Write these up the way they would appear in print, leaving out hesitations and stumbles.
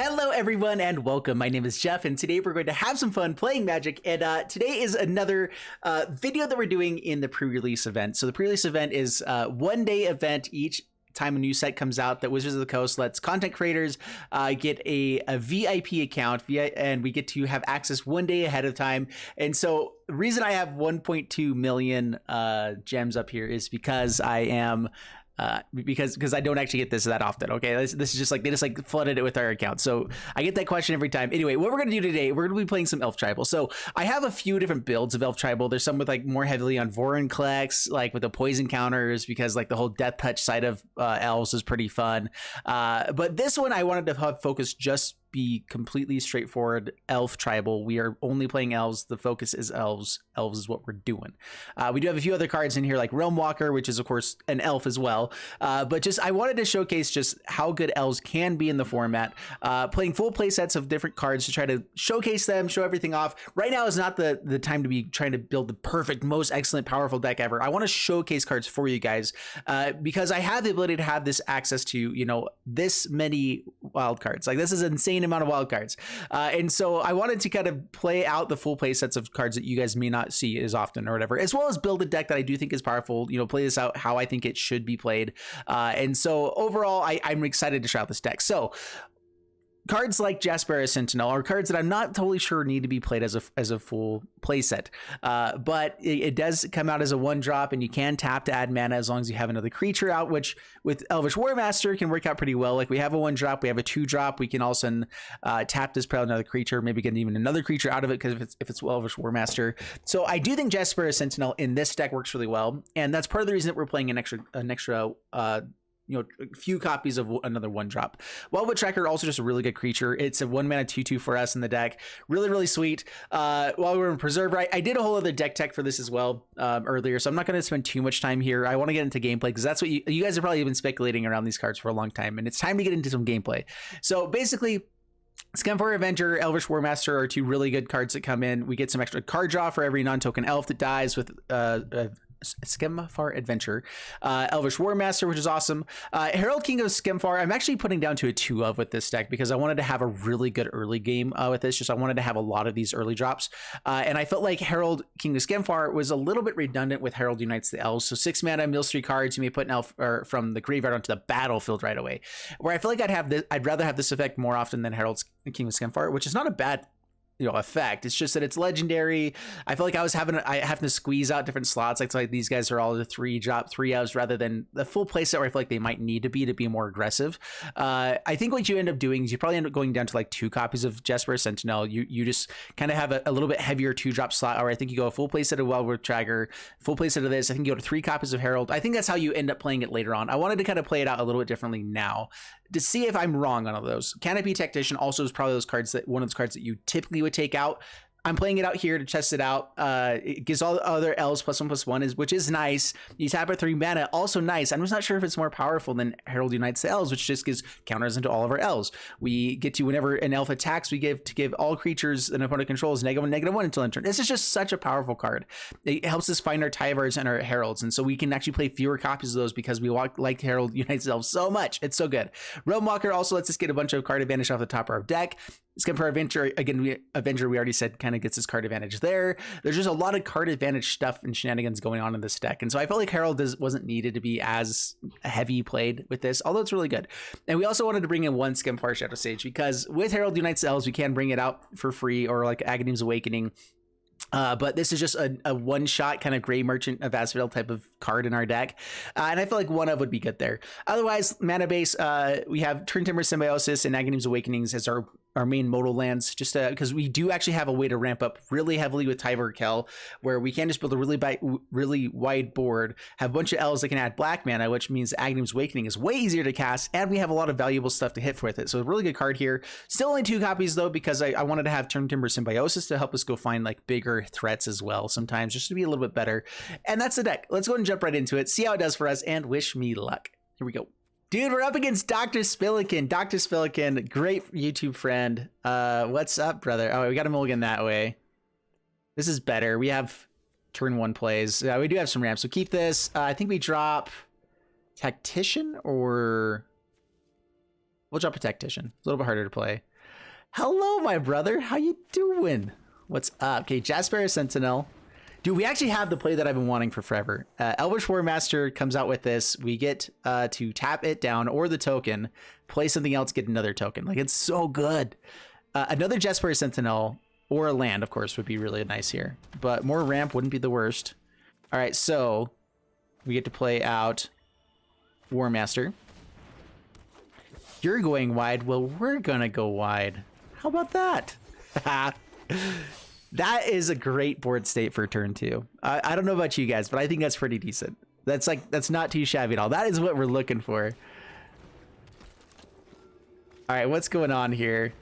Hello everyone and welcome. My name is Jeff and today we're going to have some fun playing Magic, and today is another video that we're doing in the pre-release event. So the pre-release event is a one-day event each time a new set comes out that Wizards of the Coast lets content creators get a VIP account and we get to have access one day ahead of time. And so the reason I have 1.2 million gems up here is because I am because I don't actually get this that often. Okay, this is just like they just like flooded it with our account, so I get that question every time. Anyway, what we're gonna do today, we're gonna be playing some Elf Tribal. So I have a few different builds of Elf Tribal. There's some with like more heavily on Vorinclex, like with the poison counters, because like the whole death touch side of elves is pretty fun. But this one I wanted to have focus just be completely straightforward Elf Tribal. We are only playing elves. The focus is elves. Elves is what we're doing. We do have a few other cards in here like Realm Walker, which is of course an elf as well. But just I wanted to showcase just how good elves can be in the format. Playing full play sets of different cards to try to showcase them, show everything off. Right now is not the time to be trying to build the perfect, most excellent, powerful deck ever. I want to showcase cards for you guys because I have the ability to have this access to, you know, this many wild cards. Like this is insane amount of wild cards, and so I wanted to kind of play out the full play sets of cards that you guys may not see as often or whatever, as well as build a deck that I do think is powerful, you know, play this out how I think it should be played, and so overall I'm excited to try out this deck. So cards like Jaspera Sentinel are cards that I'm not totally sure need to be played as a full play set, but it does come out as a 1-drop, and you can tap to add mana as long as you have another creature out, which with Elvish Warmaster can work out pretty well. Like we have a 1-drop, we have a 2-drop, we can also tap this, put out another creature, maybe get even another creature out of it because if it's Elvish Warmaster. So I do think Jaspera Sentinel in this deck works really well, and that's part of the reason that we're playing an extra you know, a few copies of another 1-drop. Wildwood Tracker, also just a really good creature. It's a 1-mana 2/2 for us in the deck. Really sweet. While we were in Preserver, I did a whole other deck tech for this as well earlier, so I'm not going to spend too much time here. I want to get into gameplay because that's what you guys have probably been speculating around these cards for a long time, and it's time to get into some gameplay. So basically, Skemfar Avenger, Elvish Warmaster are two really good cards that come in. We get some extra card draw for every non-token elf that dies with Skemfar Adventure, Elvish Warmaster, which is awesome. Herald King of Skemfar, I'm actually putting down to a 2 of with this deck because I wanted to have a really good early game with this. Just I wanted to have a lot of these early drops, and I felt like Herald King of Skemfar was a little bit redundant with Herald Unites the Elves. So 6 mana, mills 3 cards. You may put an elf from the graveyard onto the battlefield right away. Where I feel like I'd rather have this effect more often than Herald King of Skemfar, which is not a bad effect. It's just that it's legendary. I feel like I have to squeeze out different slots. Like these guys are all the 3-drop 3-outs rather than the full play set where I feel like they might need to be more aggressive. I think what you end up doing is you probably end up going down to like 2 copies of Jaspera Sentinel. You just kind of have a little bit heavier 2-drop slot, or I think you go a full play set of Wildwood Tracker, full play set of this. I think you go to 3 copies of Herald. I think that's how you end up playing it later on. I wanted to kind of play it out a little bit differently now to see if I'm wrong on all those. Canopy Tactician also is probably one of those cards that you typically would take out. I'm playing it out here to test it out. It gives all the other elves +1/+1, which is nice. You tap at 3 mana, also nice. I'm just not sure if it's more powerful than Herald Unites the Elves, which just gives counters into all of our elves. We get to, whenever an elf attacks, we give all creatures an opponent controls -1/-1 until end turn. This is just such a powerful card. It helps us find our Tyvars and our Heralds, and so we can actually play fewer copies of those because we like Herald Unites the Elves so much. It's so good. Realm Walker also lets us get a bunch of card advantage off the top of our deck. Skemfar Avenger, again, Avenger, we already said, kind of gets his card advantage there. There's just a lot of card advantage stuff and shenanigans going on in this deck. And so I felt like Herald wasn't needed to be as heavy played with this, although it's really good. And we also wanted to bring in 1 Skemfar Shadow Sage because with Herald Unites the Elves, we can bring it out for free, or like Aghanim's Awakening. But this is just a one-shot kind of Gray Merchant of Asphodel type of card in our deck. And I feel like 1 of would be good there. Otherwise, mana base, we have Turn Timber Symbiosis and Aghanim's Awakenings as our main modal lands, just because we do actually have a way to ramp up really heavily with Tyvar Kel, where we can just build a really wide board, have a bunch of elves that can add black mana, which means Aghanim's Awakening is way easier to cast, and we have a lot of valuable stuff to hit with it. So a really good card here. Still only 2 copies though, because I wanted to have Turn Timber Symbiosis to help us go find like bigger threats as well sometimes, just to be a little bit better. And that's the deck. Let's go ahead and jump right into it, see how it does for us, and wish me luck. Here we go. Dude, we're up against Dr. Spillikin. Dr. Spillikin, great YouTube friend. What's up, brother? Oh, we got a mulligan that way. This is better. We have turn 1 plays. We do have some ramps, so keep this. I think we drop Tactician or We'll drop a Tactician. A little bit harder to play. Hello, my brother. How you doing? What's up? Okay, Jaspera Sentinel. Dude, we actually have the play that I've been wanting for forever. Elvish War Master comes out with this. We get to tap it down or the token, play something else, get another token. Like, it's so good. Another Jaspera Sentinel or a land, of course, would be really nice here. But more ramp wouldn't be the worst. All right, so we get to play out War Master. You're going wide. Well, we're going to go wide. How about that? That is a great board state for turn 2. I don't know about you guys, but I think that's pretty decent. That's not too shabby at all. That is what we're looking for. All right, what's going on here?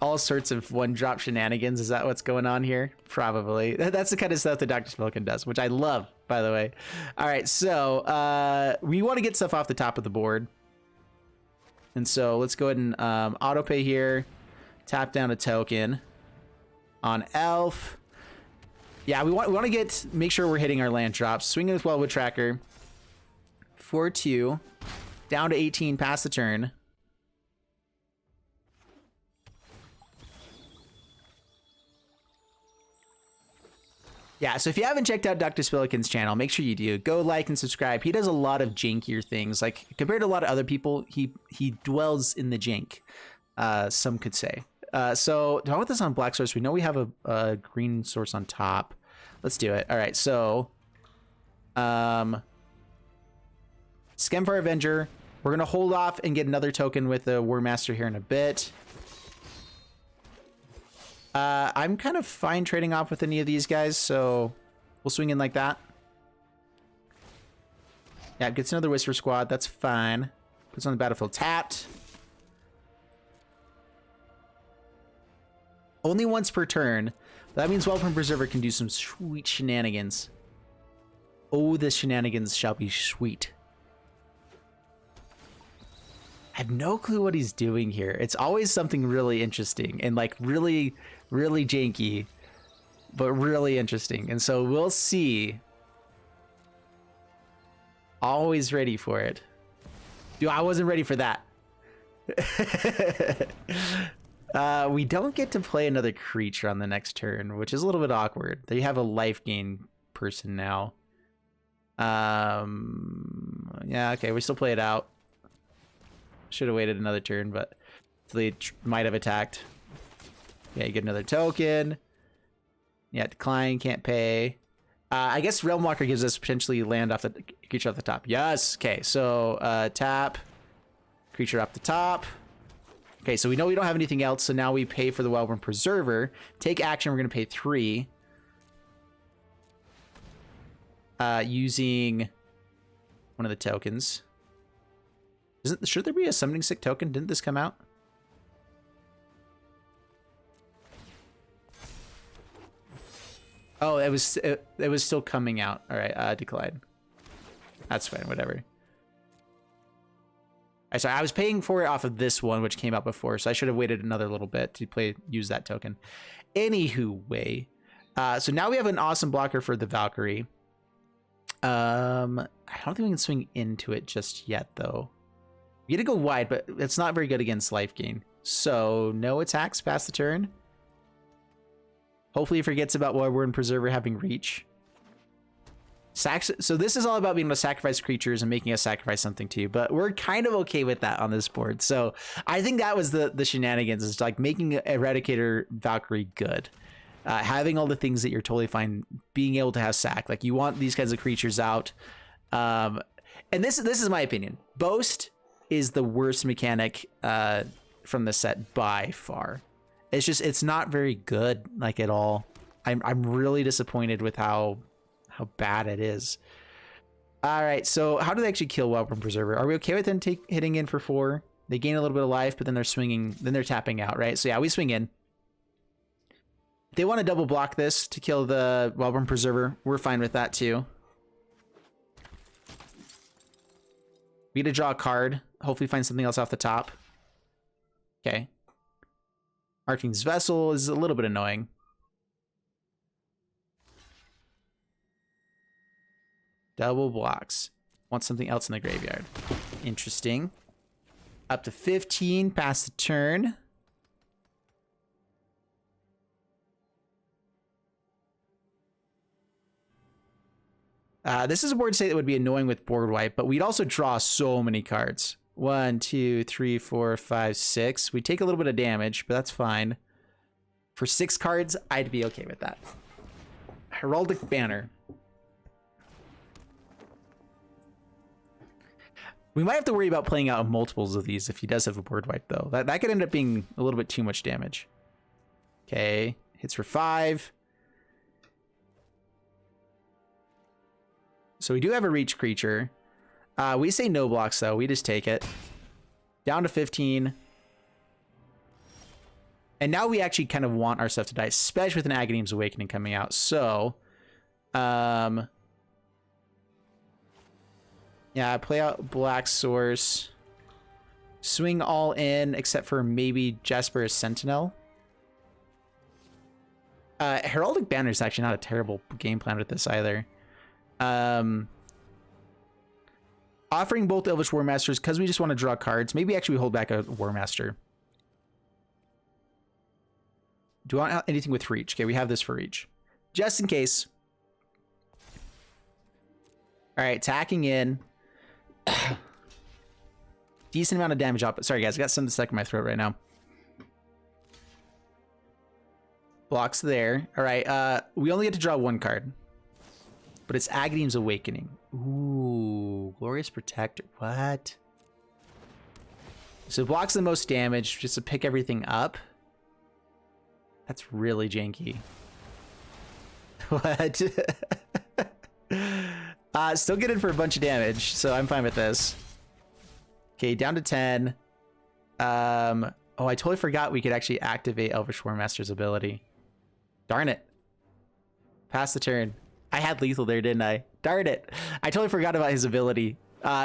All sorts of one-drop shenanigans. Is that what's going on here? Probably. That's the kind of stuff that Dr. Spilkin does, which I love, by the way. All right, so we want to get stuff off the top of the board. And so let's go ahead and auto pay here. Tap down a token on Elf. Yeah, we want to make sure we're hitting our land drops. Swinging with Wildwood Tracker. 4-2. Down to 18 past the turn. Yeah, so if you haven't checked out Dr. Spillikin's channel, make sure you do. Go like and subscribe. He does a lot of jankier things. Like, compared to a lot of other people, he dwells in the jank, some could say. So, how about this on black source? We know we have a green source on top. Let's do it. All right, so... Skemfire Avenger. We're going to hold off and get another token with the War Master here in a bit. I'm kind of fine trading off with any of these guys, so we'll swing in like that. Yeah, gets another Whisper Squad. That's fine. Puts on the battlefield tapped. Only once per turn. That means Welcome Preserver can do some sweet shenanigans. Oh, the shenanigans shall be sweet. I have no clue what he's doing here. It's always something really interesting and like really janky, but really interesting. And so we'll see. Always ready for it. Dude, I wasn't ready for that. We don't get to play another creature on the next turn, which is a little bit awkward. They have a life gain person now. Yeah, okay, we still play it out. Should have waited another turn, but they might have attacked. Yeah, you get another token. Yeah, decline, can't pay. I guess Realm Walker gives us potentially land off the creature off the top. Yes. Okay, so tap creature off the top. Okay, so we know we don't have anything else, so now we pay for the Wellborn Preserver. Take action, we're going to pay 3. Using one of the tokens. Should there be a Summoning Sick token? Didn't this come out? Oh, it was still coming out. All right, decline. That's fine, whatever. Sorry, I was paying for it off of this one, which came out before, so I should have waited another little bit to use that token. Anywho, way. So now we have an awesome blocker for the Valkyrie. I don't think we can swing into it just yet, though. We get to go wide, but it's not very good against life gain. So no attacks past the turn. Hopefully he forgets about Wellborn Preserver having reach. So this is all about being able to sacrifice creatures and making us sacrifice something too, but we're kind of okay with that on this board. So I think that was the shenanigans, is like making Eradicator Valkyrie good. Having all the things that you're totally fine, being able to have sack. Like, you want these kinds of creatures out. And this is my opinion. Boast is the worst mechanic from the set by far. It's not very good, like, at all. I'm really disappointed with how bad it is. All right, so how do they actually kill Wellborn Preserver? Are we okay with them hitting in for 4? They gain a little bit of life, but then they're swinging, then they're tapping out, right? So yeah, we swing in. If they want to double block this to kill the Wellborn Preserver, we're fine with that too. We get to draw a card. Hopefully find something else off the top. Okay. Arching's Vessel is a little bit annoying. Double blocks. Want something else in the graveyard. Interesting. Up to 15, pass the turn. This is a board state that would be annoying with board wipe, but we'd also draw so many cards. 1, 2, 3, 4, 5, 6. We take a little bit of damage, but that's fine. For 6 cards, I'd be okay with that. Heraldic Banner. We might have to worry about playing out multiples of these if he does have a board wipe, though. That could end up being a little bit too much damage. Okay, hits for 5. So we do have a reach creature. We say no blocks, though. We just take it. Down to 15. And now we actually kind of want our stuff to die, especially with an Aghanim's Awakening coming out. So, yeah, play out Black Source. Swing all in, except for maybe Jasper's Sentinel. Heraldic Banner is actually not a terrible game plan with this either. Offering both Elvish War Masters because we just want to draw cards. Maybe actually we hold back a War Master. Do you want anything with reach? Okay, we have this for reach. Just in case. All right, tacking in. Decent amount of damage up. Sorry, guys, I got something stuck in my throat right now. Blocks there. All right, we only get to draw 1 card. But it's Aghanim's Awakening. Ooh, Glorious Protector. What? So it blocks the most damage just to pick everything up. That's really janky. What? Still get in for a bunch of damage, so I'm fine with this. Okay, down to 10. Oh, I totally forgot we could actually activate Elvish War Master's ability. Darn it. Pass the turn. I had lethal there, didn't I? Darn it. I totally forgot about his ability.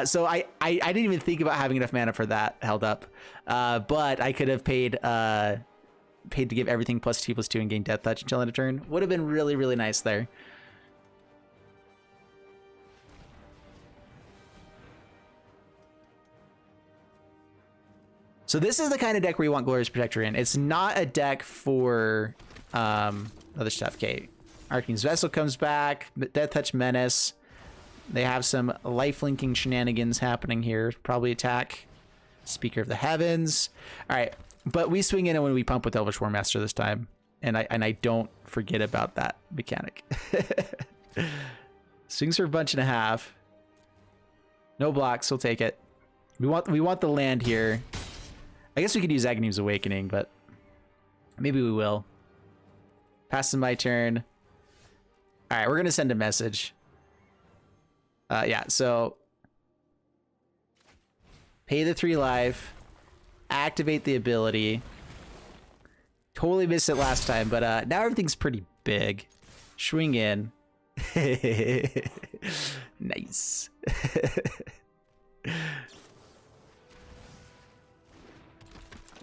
So I didn't even think about having enough mana for that held up. But I could have paid to give everything +2/+2 and gain Death Touch until end of turn. Would have been really, really nice there. So this is the kind of deck where you want Glorious Protector in. It's not a deck for other stuff. Okay, Arcane's Vessel comes back. Death Touch Menace. They have some life-linking shenanigans happening here. Probably attack Speaker of the Heavens. All right, but we swing in when we pump with Elvish War Master this time, and I don't forget about that mechanic. Swings for a bunch and a half. No blocks. We'll take it. We want the land here. I guess we could use Aghanim's Awakening, but maybe we will. Passing my turn. All right, we're gonna send a message. Yeah, so pay the 3 life, activate the ability. Totally missed it last time, but now everything's pretty big. Swing in. Nice.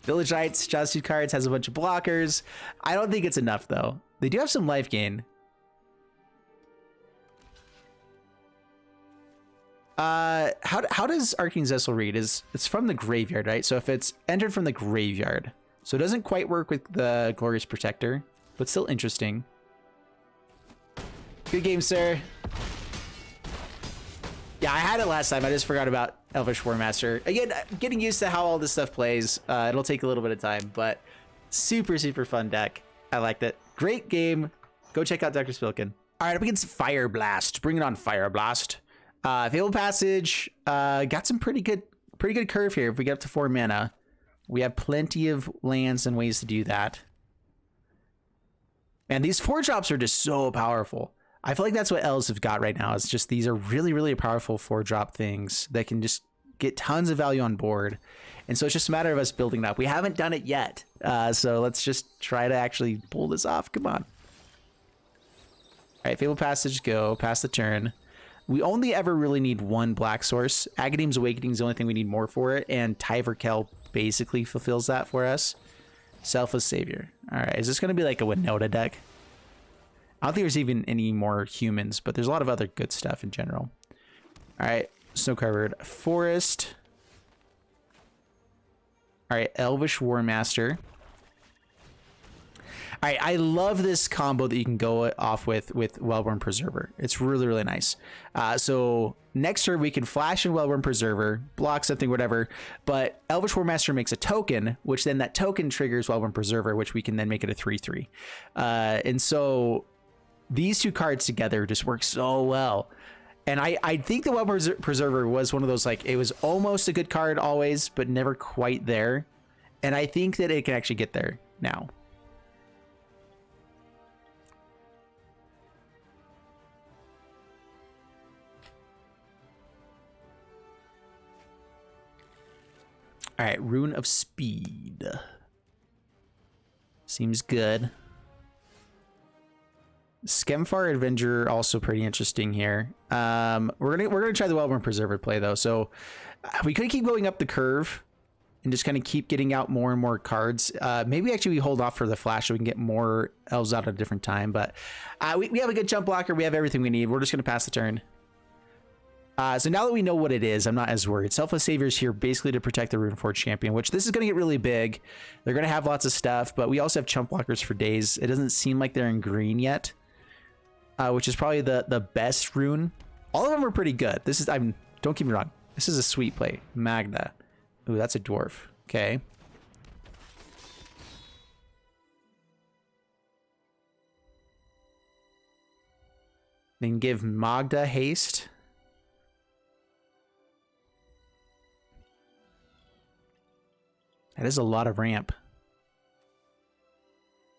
Village Knights, just 2 cards, has a bunch of blockers. I don't think it's enough though. They do have some life gain. How does Arcane's Vessel read? It's from the graveyard, right? So if it's entered from the graveyard, so it doesn't quite work with the Glorious Protector, but still interesting. Good game, sir. Yeah, I had it last time. I just forgot about Elvish War Master. Again, getting used to how all this stuff plays. It'll take a little bit of time, but super, super fun deck. I liked it. Great game. Go check out Dr. Spilkin. All right, up against Fire Blast. Bring it on, Fire Blast. Fabled Passage. Got some pretty good curve here. If we get up to 4 mana, we have plenty of lands and ways to do that. And these 4-drops are just so powerful. I feel like that's what elves have got right now. It's just these are really, really powerful 4-drop things that can just get tons of value on board. And so it's just a matter of us building it up. We haven't done it yet. So let's just try to actually pull this off. Come on. All right, Fabled Passage, go. Pass the turn. We only ever really need 1 black source. Aghanim's Awakening is the only thing we need more for it. And Tyverkel basically fulfills that for us. Selfless Savior. All right, is this going to be like a Winota deck? I don't think there's even any more humans, but there's a lot of other good stuff in general. All right, Snow-Covered Forest. All right, Elvish War Master. All right, I love this combo that you can go off with Wellborn Preserver. It's really, really nice. So next turn we can flash in Wellborn Preserver, block something, whatever. But Elvish War Master makes a token, which then that token triggers Wellborn Preserver, which we can then make it a 3/3. And so these two cards together just work so well. And I think the Wellborn Preserver was one of those, like, it was almost a good card always, but never quite there. And I think that it can actually get there now. All right, Rune of Speed. Seems good. Skemfar Avenger also pretty interesting here. We're gonna try the Wellborn Preserver play though. So we could keep going up the curve and just kind of keep getting out more and more cards. Maybe actually we hold off for the flash so we can get more elves out at a different time. But we have a good jump blocker. We have everything we need. We're just gonna pass the turn. So now that we know what it is, I'm not as worried. Selfless Savior's here basically to protect the Runeforge champion, which this is going to get really big. They're going to have lots of stuff, but we also have chump blockers for days. It doesn't seem like they're in green yet, which is probably the best rune. All of them are pretty good. This is, don't get me wrong, this is a sweet play. Magda. Ooh, that's a dwarf. Okay. Then give Magda haste. That is a lot of ramp.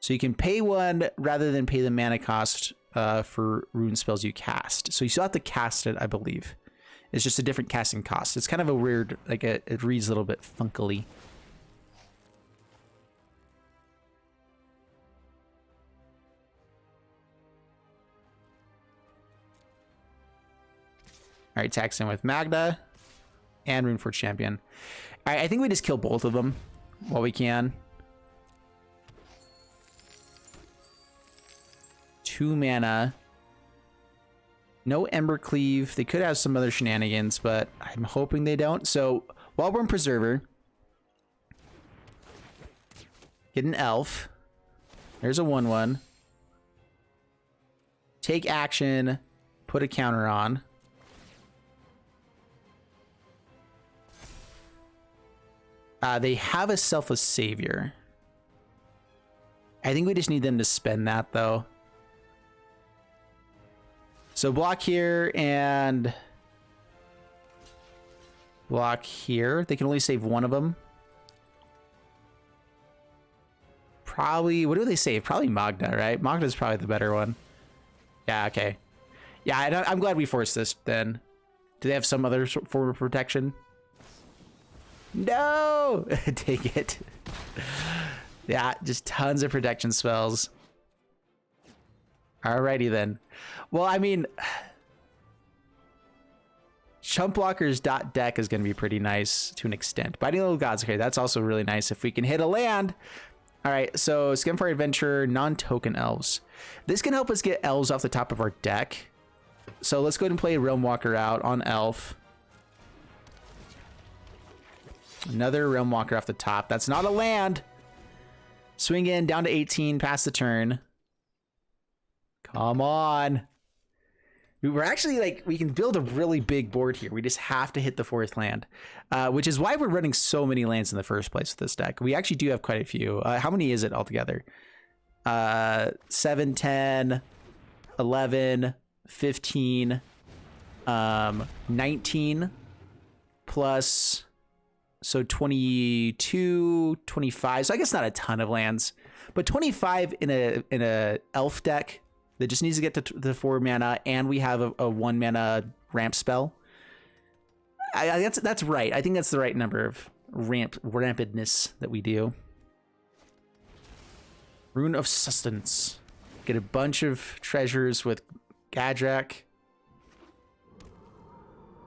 So you can pay one rather than pay the mana cost for rune spells you cast. So you still have to cast it, I believe. It's just a different casting cost. It's kind of a weird, like it reads a little bit funkily. All right, tax in with Magda and Runeforge Champion. All right, I think we just kill both of them while we can. 2 mana. No Ember Cleave. They could have some other shenanigans, but I'm hoping they don't. So, Wellborn Preserver. Get an elf. There's a 1/1. Take action. Put a counter on. They have a Selfless Savior. I think we just need them to spend that, though. So block here and block here. They can only save one of them. Probably, what do they save? Probably Magda, right? Magda's probably the better one. Yeah, okay. Yeah, I'm glad we forced this then. Do they have some other form of protection? No! Take it. Yeah, just tons of protection spells. Alrighty then. Well, I mean, chump blockers deck is going to be pretty nice to an extent. Biting Little Gods, okay, that's also really nice if we can hit a land. All right, so Skemfar Adventure, non-token elves. This can help us get elves off the top of our deck. So let's go ahead and play Realm Walker out on elf. Another Realm Walker off the top. That's not a land. Swing in, down to 18, pass the turn. Come on. We're actually, like, we can build a really big board here. We just have to hit the 4th land, which is why we're running so many lands in the first place with this deck. We actually do have quite a few. How many is it altogether? 7, 10, 11, 15, 19, plus... So 22, 25. So I guess not a ton of lands, but 25 in a elf deck that just needs to get to the 4 mana, and we have a 1 mana ramp spell. That's right. I think that's the right number of rampedness that we do. Rune of Sustenance. Get a bunch of treasures with Gadrak.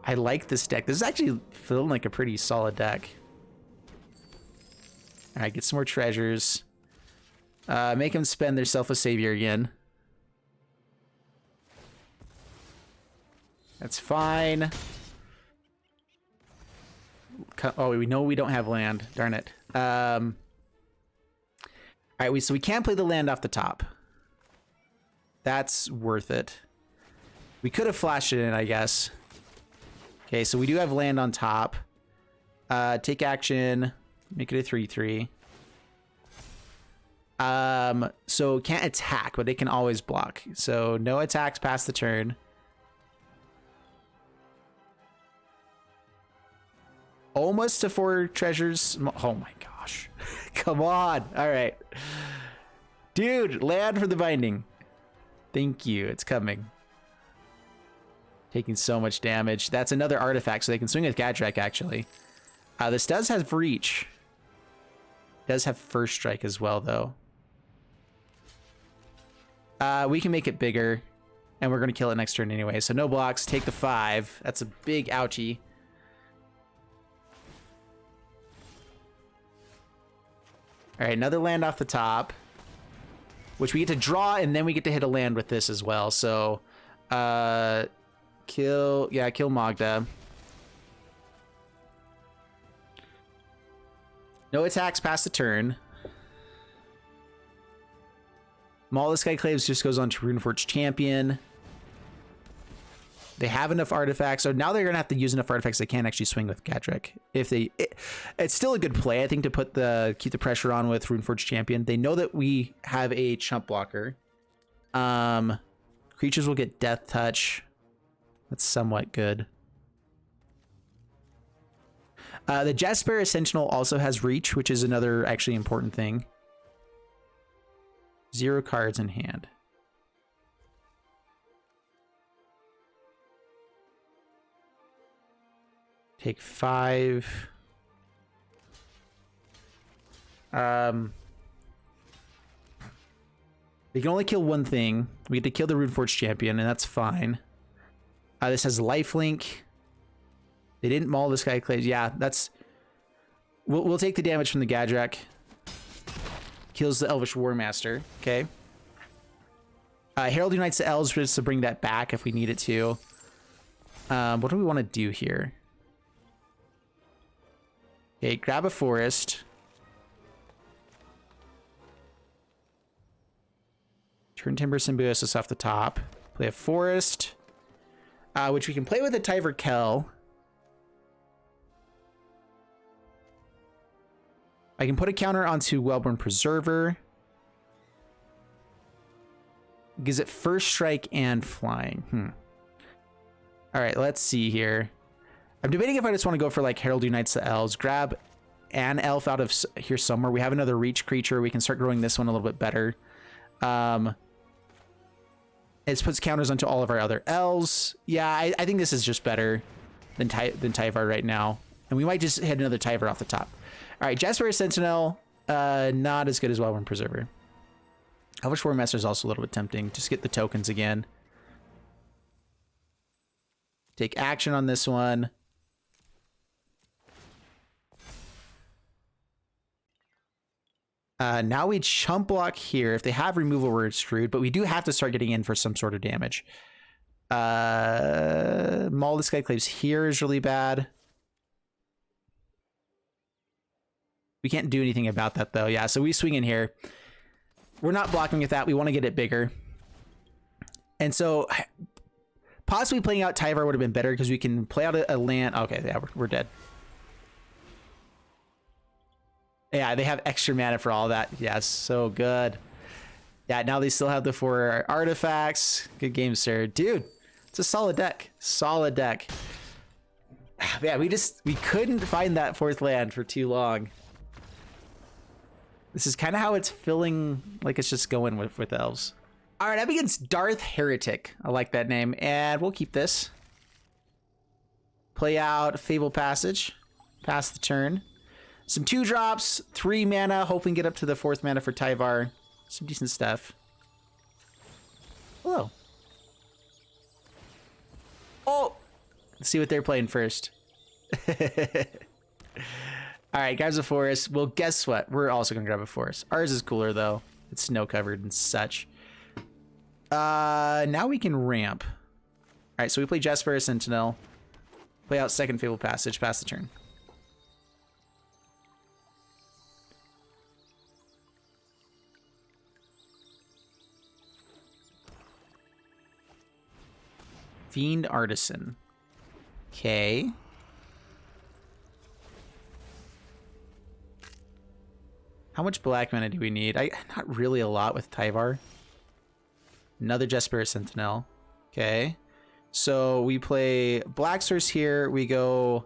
I like this deck. This is actually feeling like a pretty solid deck. All right, get some more treasures. Make them spend their Selfless Savior again. That's fine. Oh, we know we don't have land. Darn it. All right, so we can't play the land off the top. That's worth it. We could have flashed it in, I guess. Okay, so we do have land on top. Take action. Make it a 3/3. So can't attack, but they can always block. So no attacks past the turn. Almost to 4 treasures. Oh my gosh. Come on. All right. Dude, land for the binding. Thank you. It's coming. Taking so much damage. That's another artifact, so they can swing with Gadrak, actually. This does have reach. Does have first strike as well, though. We can make it bigger, and we're going to kill it next turn anyway. So no blocks. Take the 5. That's a big ouchie. All right, another land off the top, which we get to draw, and then we get to hit a land with this as well. So, kill Magda. No attacks past the turn. Maul the Skyclaves just goes on to Runeforge Champion. They have enough artifacts, so now they're gonna have to use enough artifacts they can actually swing with Gadrak. It's still a good play, I think, to keep the pressure on with Runeforge Champion. They know that we have a chump blocker. Creatures will get Death Touch. That's somewhat good. The Jazzbearer Sentinel also has reach, which is another actually important thing. 0 cards in hand. Take 5. They can only kill one thing. We get to kill the Runeforge Champion, and that's fine. This has lifelink. They didn't maul this guy. Yeah, that's... We'll take the damage from the Gadrak. Kills the Elvish War Master. Okay. Herald Unites the Elves just to bring that back if we need it to. What do we want to do here? Okay, grab a forest. Turn Timber Symbiosis off the top. Play a forest. Which we can play with a Tyver Kell. I can put a counter onto Wellborn Preserver. Gives it first strike and flying. All right, let's see here. I'm debating if I just want to go for like Herald Unites the Elves. Grab an elf out of here somewhere. We have another reach creature. We can start growing this one a little bit better. It puts counters onto all of our other elves. Yeah, I think this is just better than Tyvar right now. And we might just hit another Tyvar off the top. All right, Jazzbearer Sentinel, not as good as Wellborn Preserver. Elvish War Master is also a little bit tempting. Just get the tokens again. Take action on this one. Now we chump block here. If they have removal, we're screwed, but we do have to start getting in for some sort of damage. Maul the Skyclaves here is really bad. We can't do anything about that though. Yeah, so we swing in here. We're not blocking with that. We want to get it bigger. And so possibly playing out Tyvar would have been better because we can play out a land. Okay, yeah, we're dead. Yeah, they have extra mana for all that. Yes, so good. Yeah, now they still have the 4 artifacts. Good game, sir. Dude, it's a solid deck. Solid deck. Yeah, we couldn't find that 4th land for too long. This is kind of how it's feeling like it's just going with elves. All right, up against Darth Heretic. I like that name, and we'll keep this. Play out Fable Passage. Pass the turn. Some 2-drops, 3 mana. Hoping get up to the 4th mana for Tyvar. Some decent stuff. Hello. Oh! Let's see what they're playing first. All right, grabs a forest. Well, guess what? We're also going to grab a forest. Ours is cooler, though. It's snow-covered and such. Now we can ramp. All right, so we play Jazzbearer Sentinel. Play out second Fable Passage. Pass the turn. Fiend Artisan. Okay. How much black mana do we need? Not really a lot with Tyvar. Another Jesper Sentinel. Okay. So we play Black Source here. We go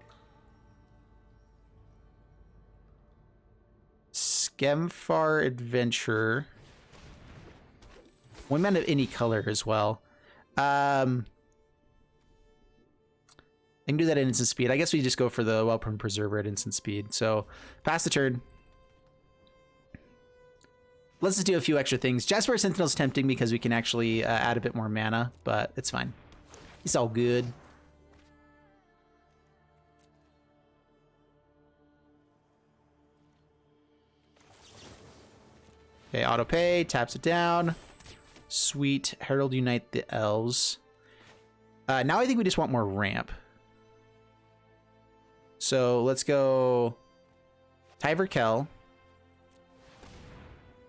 Skemfar Adventure. One mana of any color as well. I can do that at instant speed. I guess we just go for the Welcome Preserver at instant speed. So pass the turn. Let's just do a few extra things. Jasper Sentinel's tempting because we can actually add a bit more mana, but it's fine. It's all good. Okay, auto pay, taps it down. Sweet. Herald Unite the Elves. Now I think we just want more ramp. So let's go Tyver Kell.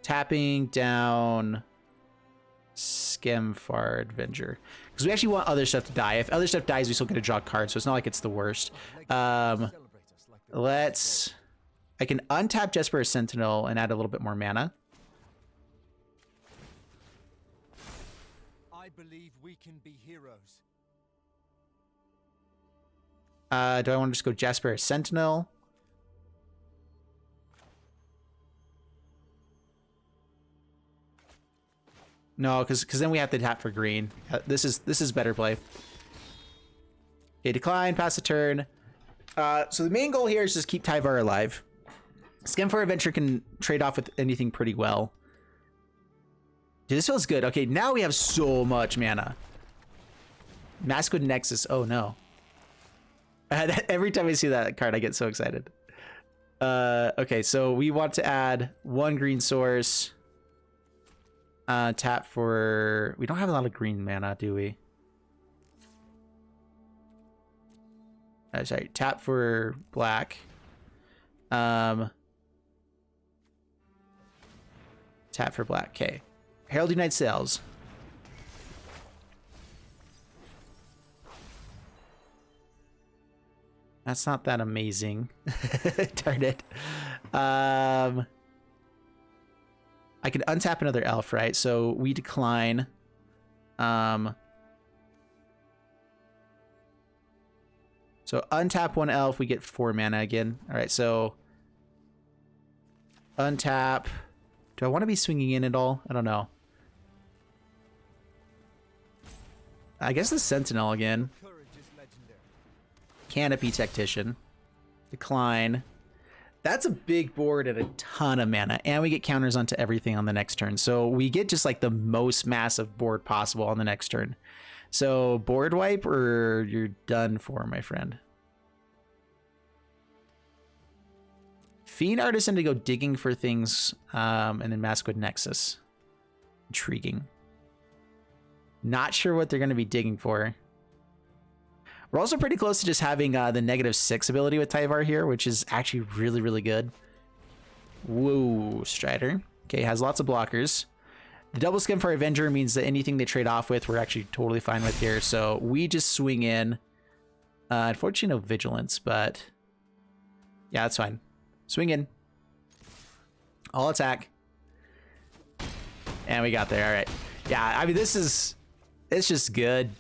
Tapping down Skemfar Adventure. Because we actually want other stuff to die. If other stuff dies, we still get to draw cards, so it's not like it's the worst. I can untap Jesper Sentinel and add a little bit more mana. I believe we can be heroes. Do I want to just go Jesper Sentinel? No, because then we have to tap for green. This is better play. Okay, decline, pass the turn. So the main goal here is just keep Tyvar alive. Skemfar Adventure can trade off with anything pretty well. Dude, this feels good. Okay, now we have so much mana. Maskwood Nexus. Oh no. Every time I see that card, I get so excited. Okay, so we want to add one green source. Tap for... We don't have a lot of green mana, do we? Sorry, tap for black. Tap for black. Okay. Herald Unite Sails. That's not that amazing. Darn it. I could untap another elf, right? So we decline. So untap one elf, we get 4 mana again. All right, so untap. Do I want to be swinging in at all? I don't know. I guess the Sentinel again. Canopy Tactician. Decline. That's a big board and a ton of mana, and we get counters onto everything on the next turn. So we get just like the most massive board possible on the next turn. So board wipe or you're done for, my friend. Fiend Artisan to go digging for things, and then Maskwood Nexus. Intriguing. Not sure what they're going to be digging for. We're also pretty close to just having the -6 ability with Tyvar here, which is actually really, really good. Whoa, Strider. Okay, has lots of blockers. The double Skemfar Avenger means that anything they trade off with, we're actually totally fine with here. So we just swing in. Unfortunately, no Vigilance, but yeah, that's fine. Swing in. All attack. And we got there. All right. Yeah, I mean, it's just good.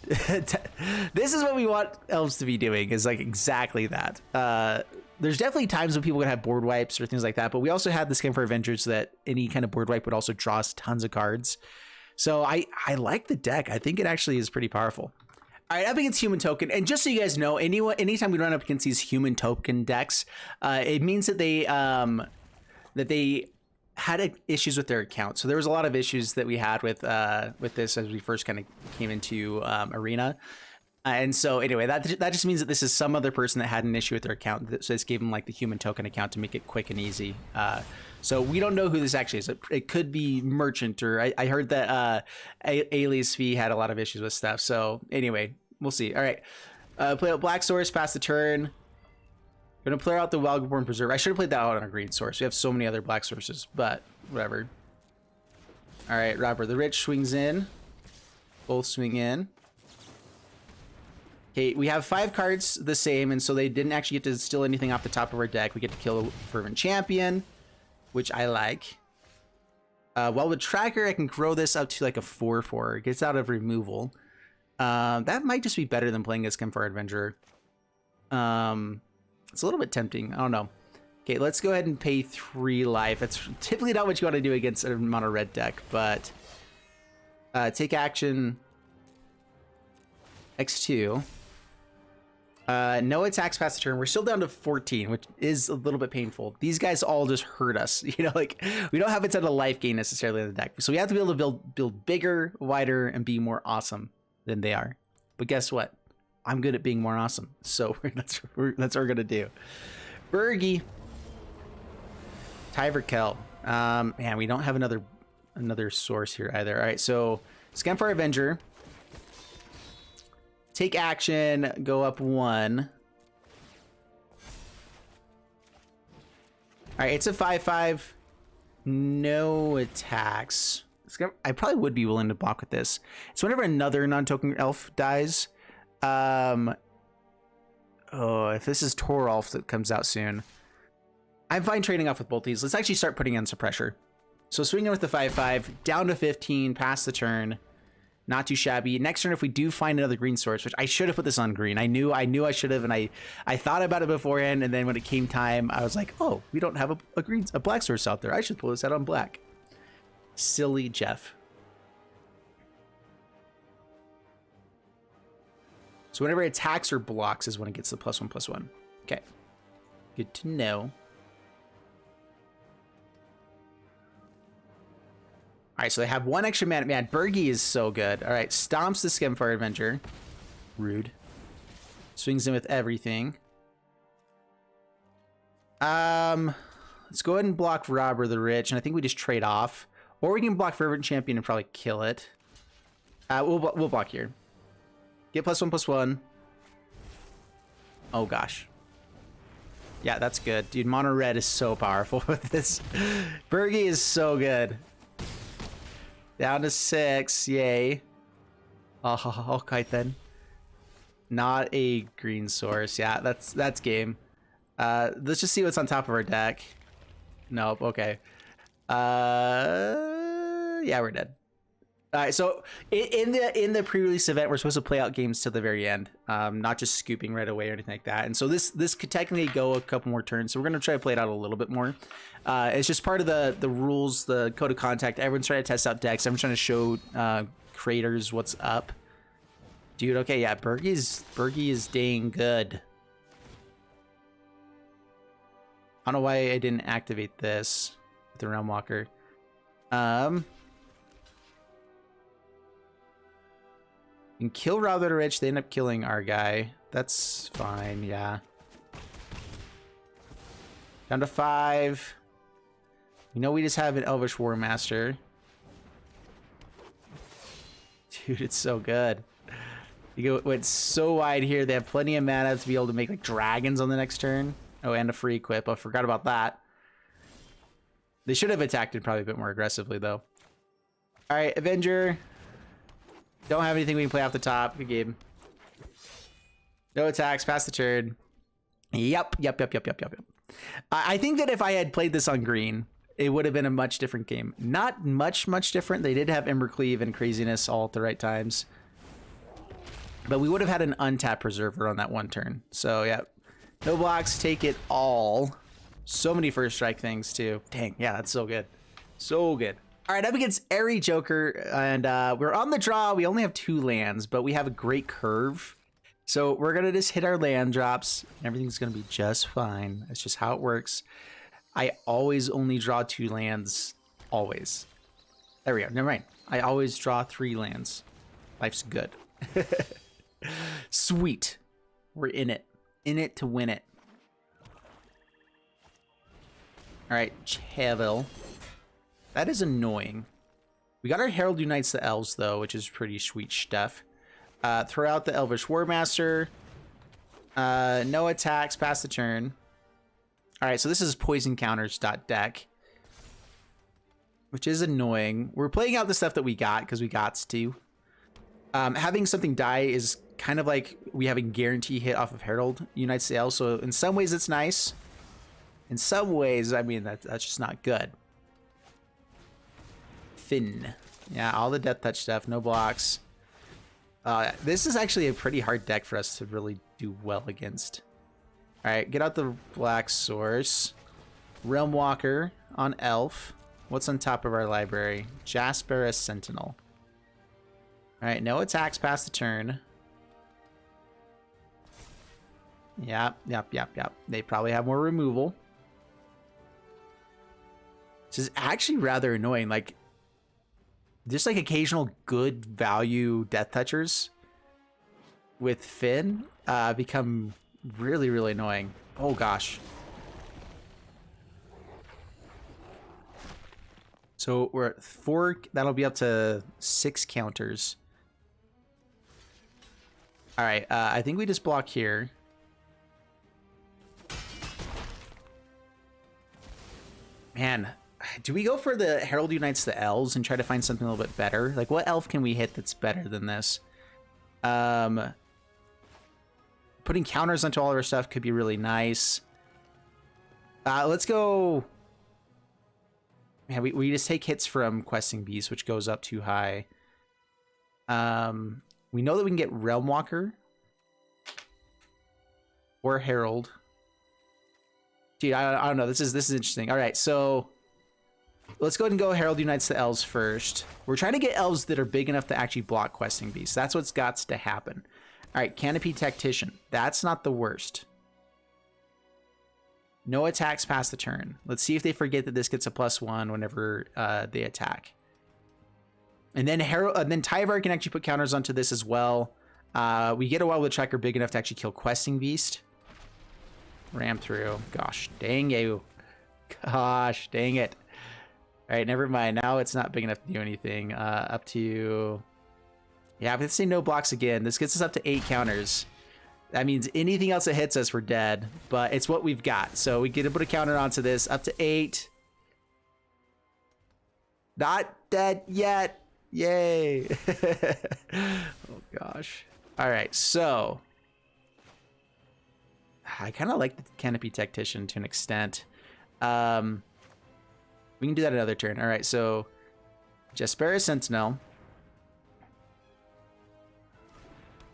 This is what we want elves to be doing, is like exactly that. There's definitely times when people would have board wipes or things like that, but we also had the Skemfar Avengers that any kind of board wipe would also draw us tons of cards. So I like the deck. I think it actually is pretty powerful. All right, up against human token, and just so you guys know, anytime we run up against these human token decks, it means that they had issues with their account. So there was a lot of issues that we had with this as we first kind of came into Arena. And so anyway, that just means that this is some other person that had an issue with their account. So this gave them like the human token account to make it quick and easy. So we don't know who this actually is. It could be Merchant, or I heard that Alias V had a lot of issues with stuff. So anyway, we'll see. All right, play out Black Source, pass the turn. Gonna play out the Welcome Preserve. I should have played that out on a green source. We have so many other black sources, but whatever. All right, Robert the Rich swings in. Both swing in. Okay, we have 5 cards the same, and so they didn't actually get to steal anything off the top of our deck. We get to kill a Fervent Champion, which I like. While with Tracker, I can grow this up to like a 4/4. It gets out of removal. That might just be better than playing as Skemfar Adventurer. It's a little bit tempting. I don't know. Okay, let's go ahead and pay 3 life. It's typically not what you want to do against a mono red deck, but take action. X2. No attacks past the turn. We're still down to 14, which is a little bit painful. These guys all just hurt us. You know, like we don't have a ton of life gain necessarily in the deck. So we have to be able to build bigger, wider, and be more awesome than they are. But guess what? I'm good at being more awesome. So that's what we're gonna do. Bergie. Tyverkel. Man, we don't have another source here either. All right, so Skemfar Avenger. Take action, go up 1. All right, it's a 5/5. No attacks. I probably would be willing to block with this. It's whenever another non-token elf dies. Oh, if this is Toralf that comes out soon, I'm fine trading off with both these. Let's actually start putting in some pressure. So swinging with the 5/5, down to 15, pass the turn. Not too shabby. Next turn, if we do find another green source, which I should have put this on green. I knew I should have, and I thought about it beforehand, and then when it came time, I was like, oh, we don't have a black source out there. I should pull this out on black. Silly Jeff. So whenever it attacks or blocks is when it gets the +1/+1. Okay. Good to know. All right, so they have 1 extra mana. Man, Bergie is so good. All right, stomps the Skemfar Avenger. Rude. Swings in with everything. Let's go ahead and block Robber the Rich, and I think we just trade off. Or we can block Fervent Champion and probably kill it. We'll block here. Get +1/+1. Oh, gosh. Yeah, that's good. Dude, mono red is so powerful with this. Bergie is so good. Down to 6, yay. Oh, okay then. Not a green source. Yeah, that's game. Let's just see what's on top of our deck. Nope, okay. Yeah, we're dead. All right, so in the pre-release event, we're supposed to play out games till the very end, not just scooping right away or anything like that. And so this could technically go a couple more turns. So we're gonna try to play it out a little bit more. It's just part of the rules, the code of contact. Everyone's trying to test out decks. Everyone's trying to show creators what's up. Dude, okay, yeah, Bergie is dang good. I don't know why I didn't activate this with the Realm Walker. And kill Rob the Rich. They end up killing our guy. That's fine, yeah. Down to 5. You know we just have an Elvish War Master. Dude, it's so good. You went so wide here. They have plenty of mana to be able to make like dragons on the next turn. Oh, and a free equip. I forgot about that. They should have attacked it probably a bit more aggressively though. All right, Avenger. Don't have anything we can play off the top. Good game. No attacks. Pass the turn. Yep. I think that if I had played this on green, it would have been a much different game. Not much different. They did have Embercleave and Craziness all at the right times. But we would have had an untapped Preserver on that one turn. So, yeah. No blocks. Take it all. So many first strike things, too. Dang. Yeah, that's so good. So good. All right, up against Airy Joker, and we're on the draw. We only have 2 lands, but we have a great curve. So we're going to just hit our land drops, and everything's going to be just fine. That's just how it works. I always only draw 2 lands, always. There we go. Never mind. I always draw 3 lands. Life's good. Sweet. We're in it. In it to win it. All right, Chavil. That is annoying. We got our Herald Unites the Elves, though, which is pretty sweet stuff. Throw out the Elvish War Master. No attacks, pass the turn. All right, so this is poison counters deck, which is annoying. We're playing out the stuff that we got because we got to. Having something die is kind of like we have a guarantee hit off of Herald Unites the Elves. So in some ways it's nice. In some ways, I mean, that's just not good. Finn. Yeah, all the Death Touch stuff, no blocks. This is actually a pretty hard deck for us to really do well against. All right, get out the Black Source. Realm Walker on Elf. What's on top of our library? Jasper Sentinel. All right, no attacks past the turn. Yep. They probably have more removal. This is actually rather annoying. Like, just like occasional good value Death Touchers with Finn become really, really annoying. Oh gosh. So we're at 4. That'll be up to 6 counters. All right. I think we just block here. Man, do we go for the Herald Unites the Elves and try to find something a little bit better? Like, what elf can we hit that's better than this? Putting counters onto all of our stuff could be really nice. Let's go. Yeah, we just take hits from Questing Beast, which goes up too high. We know that we can get Realm Walker or Herald. Dude, I don't know. This is interesting. All right, so let's go ahead and go Herald Unites the Elves first. We're trying to get elves that are big enough to actually block Questing Beasts. That's what's got to happen. All right, Canopy Tactician. That's not the worst. No attacks past the turn. Let's see if they forget that this gets a +1 whenever they attack. And then Tyvar can actually put counters onto this as well. We get a Wild Wood Tracker big enough to actually kill Questing Beast. Ram through. Gosh dang you. Gosh dang it. All right, never mind. Now it's not big enough to do anything. Up to... Yeah, but let's say no blocks again. This gets us up to 8 counters. That means anything else that hits us, we're dead. But it's what we've got. So we get to put a counter onto this. Up to 8. Not dead yet. Yay. Oh, gosh. All right, so... I kind of like the Canopy Tactician to an extent. We can do that another turn. All right, so Jasper Sentinel.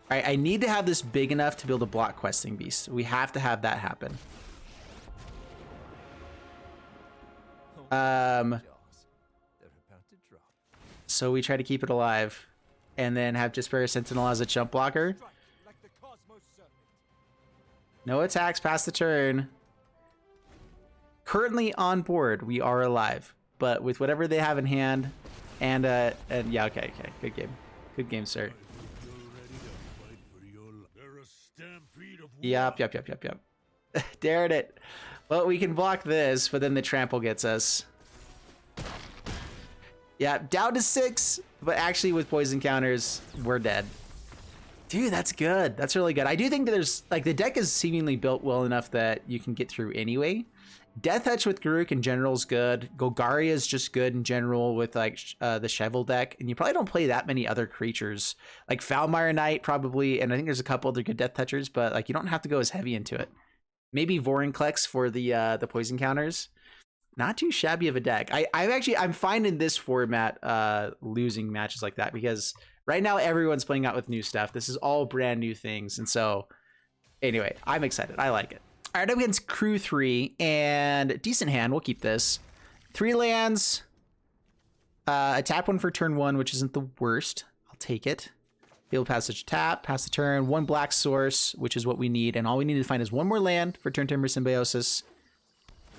All right, I need to have this big enough to be able to block Questing Beast. We have to have that happen. So we try to keep it alive and then have Jasper Sentinel as a jump blocker. No attacks past the turn. Currently on board, we are alive, but with whatever they have in hand, and yeah, okay, good game, sir. Yep. Dared it. Well, we can block this, but then the trample gets us. Yeah, down to 6, but actually with poison counters, we're dead. Dude, that's good. That's really good. I do think that there's, like, the deck is seemingly built well enough that you can get through anyway. Death Touch with Garruk in general is good. Golgari is just good in general with, like, the Shovel deck. And you probably don't play that many other creatures. Like, Foulmire Knight probably, and I think there's a couple other good Death Touchers, but, like, you don't have to go as heavy into it. Maybe Vorinclex for the poison counters. Not too shabby of a deck. I'm finding this format losing matches like that because... Right now, everyone's playing out with new stuff. This is all brand new things. And so, anyway, I'm excited. I like it. All right, up against Crew 3. And decent hand. We'll keep this. 3 lands. Tap 1 for turn 1, which isn't the worst. I'll take it. Field Passage tap. Pass the turn. 1 Black Source, which is what we need. And all we need to find is 1 more land for Turn Timber Symbiosis.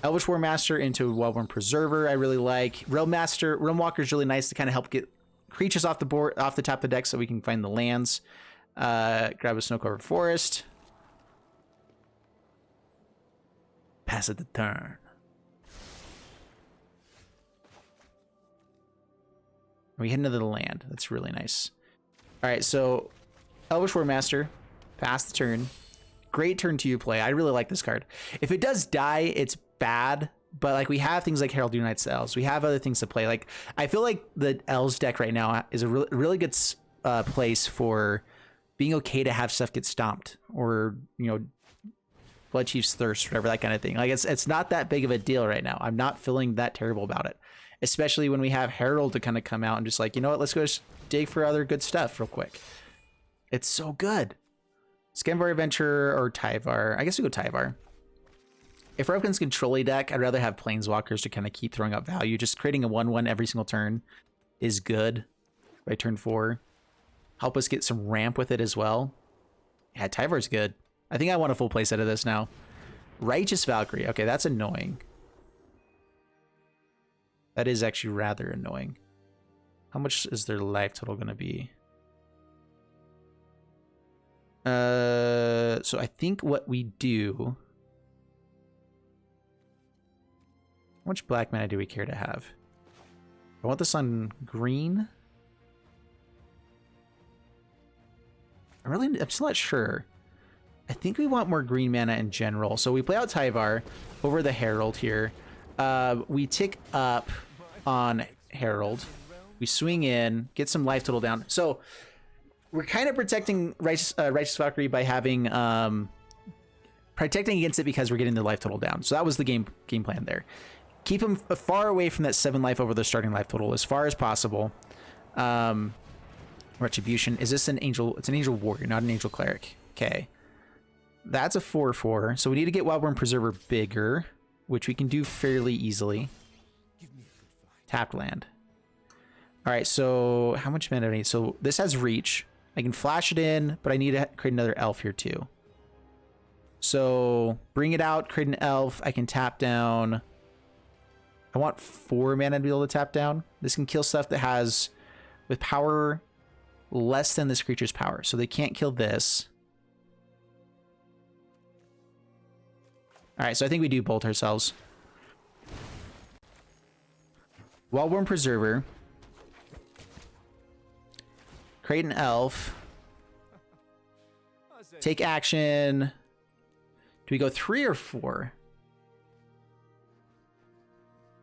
Elvish War Master into Wellworn Preserver. I really like. Realm Walker is really nice to kind of help get creatures off the board, off the top of the deck, so we can find the lands. Grab a Snow-Covered Forest. Pass it the turn. We hit into the land. That's really nice. All right, so Elvish War Master, pass the turn. Great turn 2 play. I really like this card. If it does die, it's bad. But like we have things like Herald Unites the Elves. We have other things to play. Like I feel like the Elves deck right now is a really good place for being okay to have stuff get stomped, or, you know, Blood Chief's Thirst, whatever, that kind of thing. Like, it's not that big of a deal right now. I'm not feeling that terrible about it, especially when we have Herald to kind of come out and just like, you know what, let's go dig for other good stuff real quick. It's so good. Scanvar Adventure or Tyvar. I guess we go Tyvar. If we're up against control deck, I'd rather have Planeswalkers to kind of keep throwing up value. Just creating a 1/1 every single turn is good by turn 4. Help us get some ramp with it as well. Yeah, Tyvar's good. I think I want a full playset of this now. Righteous Valkyrie. Okay, that's annoying. That is actually rather annoying. How much is their life total going to be? So I think what we do... How much black mana do we care to have? I want this on green. I'm still not sure. I think we want more green mana in general. So we play out Tyvar over the Herald here. We tick up on Herald. We swing in, get some life total down. So we're kind of protecting Righteous Valkyrie by having protecting against it because we're getting the life total down. So that was the game plan there. Keep him far away from that 7 life over the starting life total as far as possible. Retribution. Is this an angel? It's an angel warrior, not an angel cleric. Okay. That's a 4/4. So we need to get Wildborn Preserver bigger, which we can do fairly easily. Tapped land. All right, so how much mana do I need? So this has reach. I can flash it in, but I need to create another elf here too. So bring it out, create an elf. I can tap down. I want 4 mana to be able to tap down. This can kill stuff that has with power less than this creature's power. So they can't kill this. All right, so I think we do bolt ourselves. Wildborn Preserver. Create an elf. Take action. Do we go 3 or 4?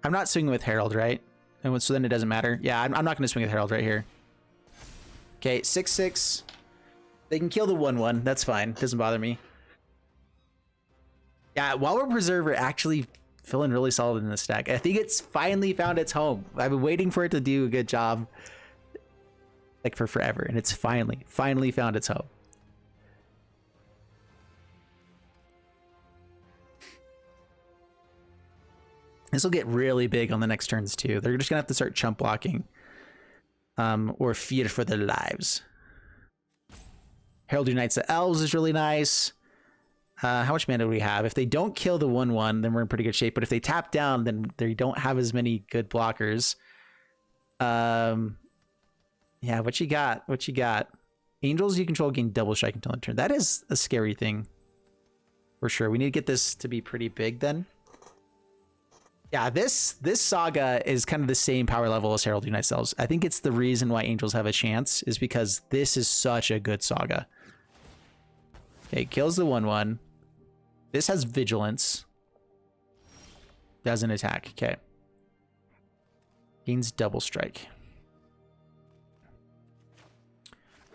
I'm not swinging with Herald, right? And so then it doesn't matter. Yeah, I'm not going to swing with Herald right here. Okay, 6/6. They can kill the 1/1. That's fine. Doesn't bother me. Yeah, Wildborn Preserver actually feeling really solid in this deck. I think it's finally found its home. I've been waiting for it to do a good job, like, for forever, and it's finally found its home. This will get really big on the next turns too. They're just gonna have to start chump blocking, or fear for their lives. Herald Unites the Elves is really nice. How much mana do we have? If they don't kill the 1/1, then we're in pretty good shape. But if they tap down, then they don't have as many good blockers. Yeah, what you got? What you got? Angels you control gain double strike until end turn. That is a scary thing, for sure. We need to get this to be pretty big then. Yeah, this saga is kind of the same power level as Herald Unites the Elves. I think it's the reason why Angels have a chance is because this is such a good saga. Okay, kills the 1/1. This has vigilance. Doesn't attack. Okay. Gains double strike.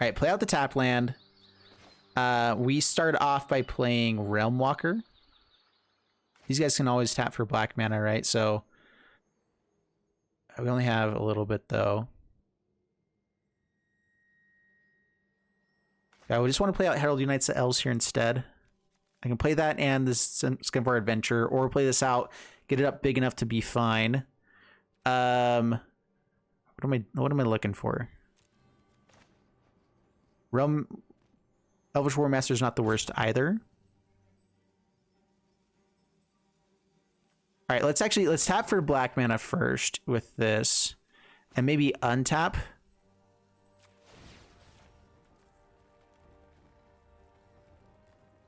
All right, play out the tap land. We start off by playing Realm Walker. These guys can always tap for black mana, right? So we only have a little bit though. Yeah, we just want to play out Herald Unites the Elves here instead. I can play that and this Scanvar Adventure, or play this out, get it up big enough to be fine. What am I looking for? Elvish War Master is not the worst either. All right, let's tap for black mana first with this, and maybe untap.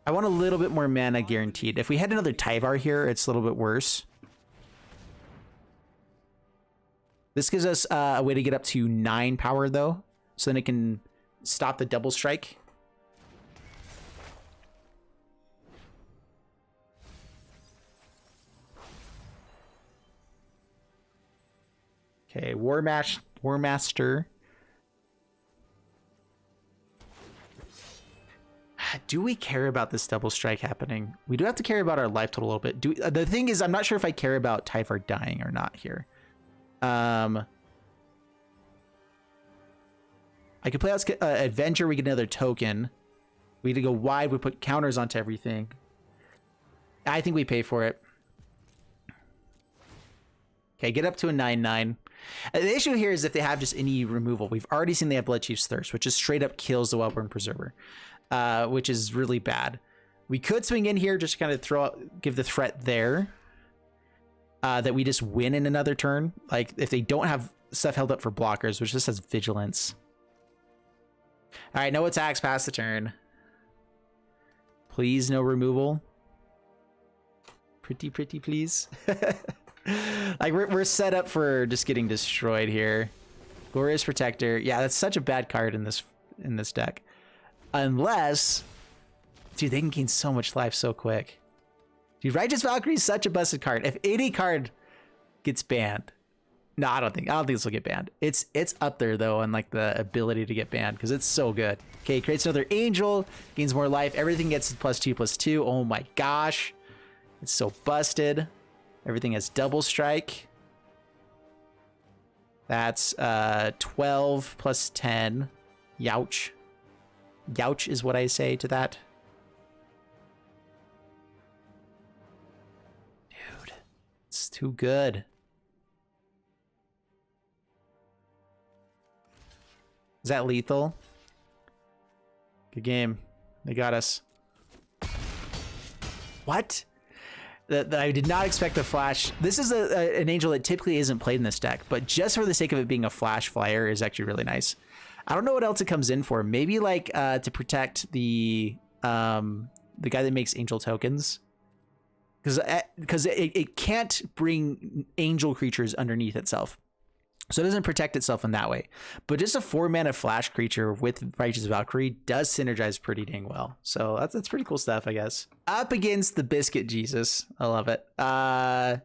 I want a little bit more mana guaranteed. If we had another Tyvar here, it's a little bit worse. This gives us a way to get up to 9 power though, so then it can stop the double strike. Okay, War Master. do we care about this double strike happening? We do have to care about our life total a little bit. The thing is, I'm not sure if I care about Tyvar dying or not here. I could play out Adventure. We get another token. We need to go wide. We put counters onto everything. I think we pay for it. Okay, get up to a 9/9. The issue here is if they have just any removal. We've already seen they have Bloodchief's Thirst, which just straight up kills the Wellborn Preserver, which is really bad. We could swing in here, just kind of give the threat there that we just win in another turn. Like if they don't have stuff held up for blockers, which just has Vigilance. All right, no attacks past the turn. Please, no removal. Pretty, please. Like we're set up for just getting destroyed here. Glorious Protector. Yeah, that's such a bad card in this deck. Unless, dude, they can gain so much life so quick. Dude, Righteous Valkyrie is such a busted card. If any card gets banned, no, I don't think this will get banned. It's up there though on like the ability to get banned because it's so good. Okay, creates another Angel, gains more life. Everything gets +2/+2. Oh my gosh, it's so busted. Everything has double strike. That's 12 + 10. Youch. Youch is what I say to that. Dude, it's too good. Is that lethal? Good game. They got us. What? I did not expect the flash. This is an Angel that typically isn't played in this deck, but just for the sake of it being a flash flyer is actually really nice. I don't know what else it comes in for. Maybe like to protect the guy that makes Angel tokens, because it can't bring Angel creatures underneath itself. So it doesn't protect itself in that way. But just a 4-mana flash creature with Righteous Valkyrie does synergize pretty dang well. So that's pretty cool stuff, I guess. Up against the Biscuit Jesus. I love it. Yeah,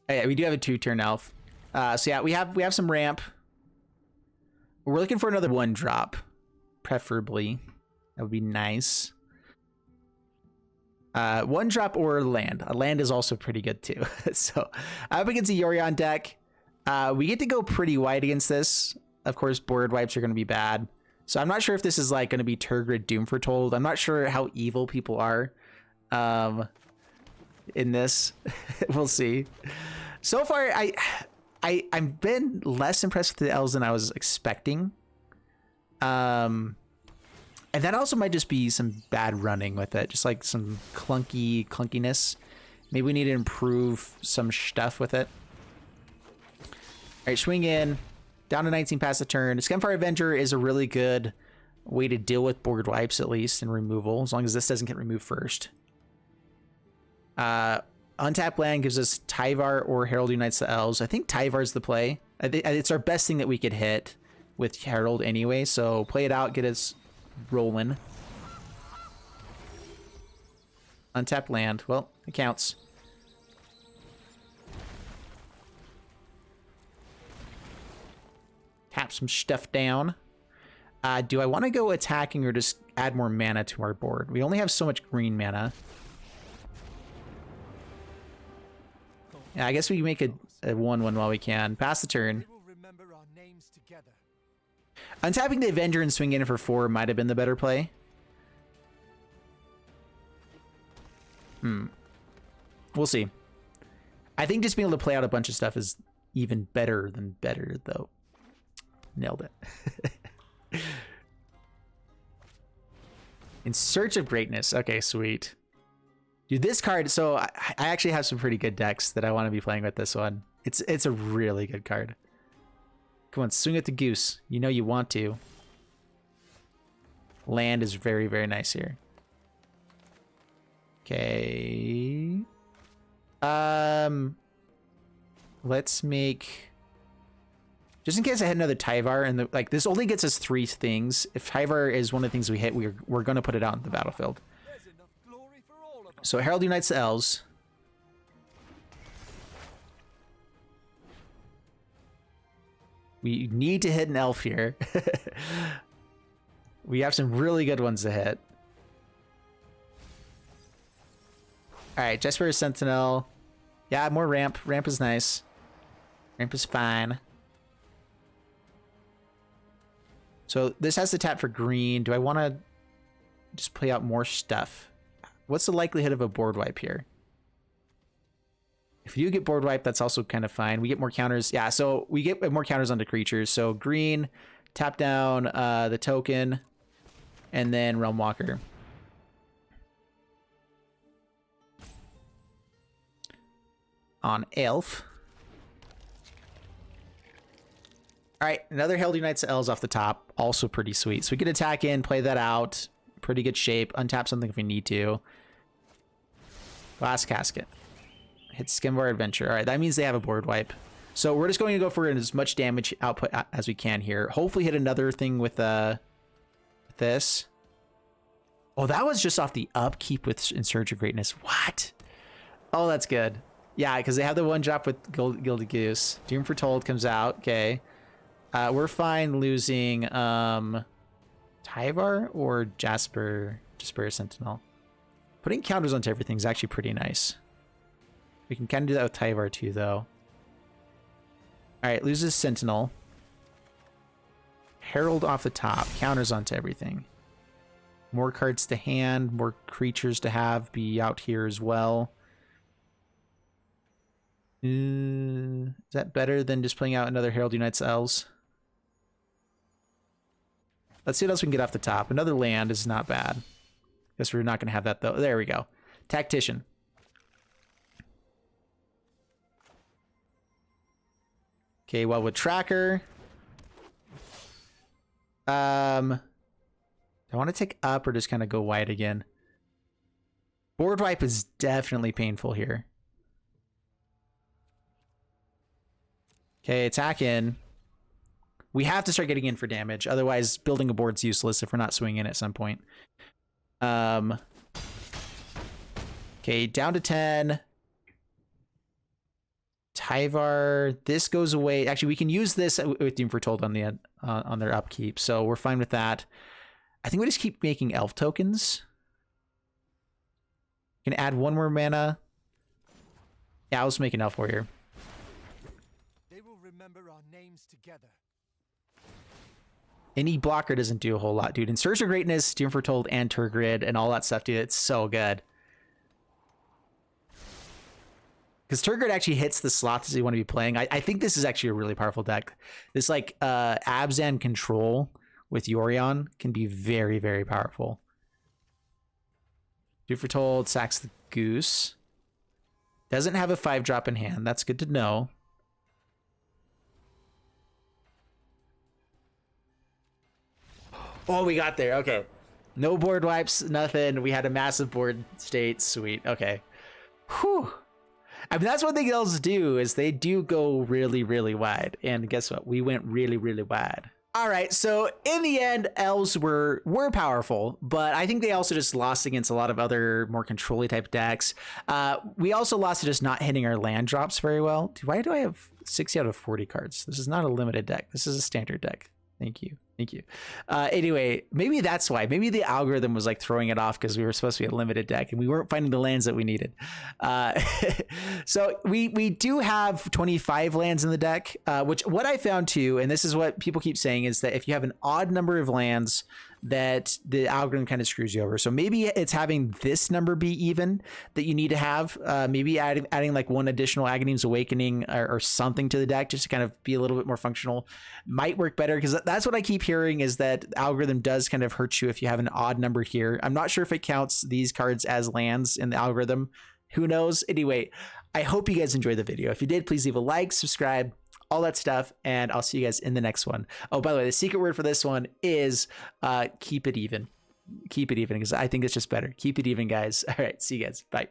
we do have a 2-turn elf. So yeah, we have some ramp. We're looking for another 1-drop, preferably. That would be nice. 1-drop or land. A land is also pretty good too. So up against the Yorion deck. We get to go pretty wide against this. Of course, board wipes are going to be bad. So I'm not sure if this is like going to be Turgid Doom Foretold. I'm not sure how evil people are in this. We'll see. So far, I've been less impressed with the elves than I was expecting. And that also might just be some bad running with it. Just like some clunkiness. Maybe we need to improve some stuff with it. All right, swing in, down to 19 past the turn. Scumfire Avenger is a really good way to deal with board wipes, at least, and removal, as long as this doesn't get removed first. Untapped land gives us Tyvar or Herald Unites the Elves. I think Tyvar's the play. It's our best thing that we could hit with Herald anyway, so play it out, get us rolling. Untapped land. Well, it counts. Tap some stuff down. Do I want to go attacking or just add more mana to our board? We only have so much green mana. Yeah, I guess we can make a 1/1 while we can. Pass the turn. Untapping the Avenger and swing in for 4 might have been the better play. We'll see. I think just being able to play out a bunch of stuff is even better than better, though. Nailed it. In Search of Greatness. Okay, sweet. Dude, this card, so I actually have some pretty good decks that I want to be playing with this one. It's a really good card. Come on, swing at the goose. You know you want to. Land is very, very nice here. Okay. Let's make... Just in case I had another Tyvar, and like this only gets us 3 things. If Tyvar is one of the things we hit, we're going to put it out in the battlefield. So Herald Unites the Elves. We need to hit an elf here. We have some really good ones to hit. All right, Jesper Sentinel. Yeah, more ramp. Ramp is nice. Ramp is fine. So this has to tap for green. Do I want to just play out more stuff? What's the likelihood of a board wipe here? If you get board wipe, that's also kind of fine. We get more counters. Yeah, so we get more counters onto creatures. So green, tap down the token, and then Realm Walker. On Elf. All right, another Herald Unites the Elves off the top. Also pretty sweet. So we can attack in, play that out. Pretty good shape. Untap something if we need to. Glass Casket. Hit Skimbar Adventure. All right, that means they have a board wipe. So we're just going to go for as much damage output as we can here. Hopefully hit another thing with this. Oh, that was just off the upkeep with In Search of Greatness. What? Oh, that's good. Yeah, because they have the one drop with Gilded Goose. Doom Foretold comes out. Okay. We're fine losing Tyvar or Jasper Sentinel. Putting counters onto everything is actually pretty nice. We can kind of do that with Tyvar too, though. All right, loses Sentinel. Herald off the top. Counters onto everything. More cards to hand. More creatures to have be out here as well. Is that better than just playing out another Herald Unites Elves? Let's see what else we can get off the top. Another land is not bad. Guess we're not going to have that, though. There we go. Tactician. Okay, well, with Tracker... do I want to take up or just kind of go wide again? Board wipe is definitely painful here. Okay, attack in. We have to start getting in for damage. Otherwise, building a board's useless if we're not swinging at some point. Okay, down to 10. Tyvar, this goes away. Actually, we can use this with Doom Foretold on the on their upkeep, so we're fine with that. I think we just keep making elf tokens. Can add one more mana. Yeah, I'll just make an elf warrior. They will remember our names together. Any blocker doesn't do a whole lot, dude. In Search of Greatness, Doom Foretold, and Turgrid, and all that stuff, dude, it's so good. Because Turgrid actually hits the slots that you want to be playing. I think this is actually a really powerful deck. This, like, Abzan control with Yorion can be very, very powerful. Doom Foretold, sacks the Goose. Doesn't have a 5-drop in hand. That's good to know. Oh, we got there. Okay. No board wipes, nothing. We had a massive board state. Sweet. Okay. Whew. I mean, that's what the elves do, is they do go really, really wide. And guess what? We went really, really wide. All right, so in the end, elves were powerful, but I think they also just lost against a lot of other more control-y type decks. We also lost to just not hitting our land drops very well. Dude, why do I have 60 out of 40 cards? This is not a limited deck. This is a standard deck. Thank you. Thank you. Anyway, maybe that's why. Maybe the algorithm was like throwing it off because we were supposed to be a limited deck and we weren't finding the lands that we needed. So we do have 25 lands in the deck, which what I found too, and this is what people keep saying, is that if you have an odd number of lands, that the algorithm kind of screws you over. So maybe it's having this number be even that you need to have. Maybe adding like one additional Aghanim's Awakening or something to the deck just to kind of be a little bit more functional might work better, because that's what I keep hearing, is that the algorithm does kind of hurt you if you have an odd number here. I'm not sure if it counts these cards as lands in the algorithm. Who knows? Anyway, I hope you guys enjoyed the video. If you did, please leave a like, subscribe, all that stuff, and I'll see you guys in the next one. Oh, by the way, the secret word for this one is keep it even. Keep it even, because I think it's just better. Keep it even, guys. All right, see you guys. Bye.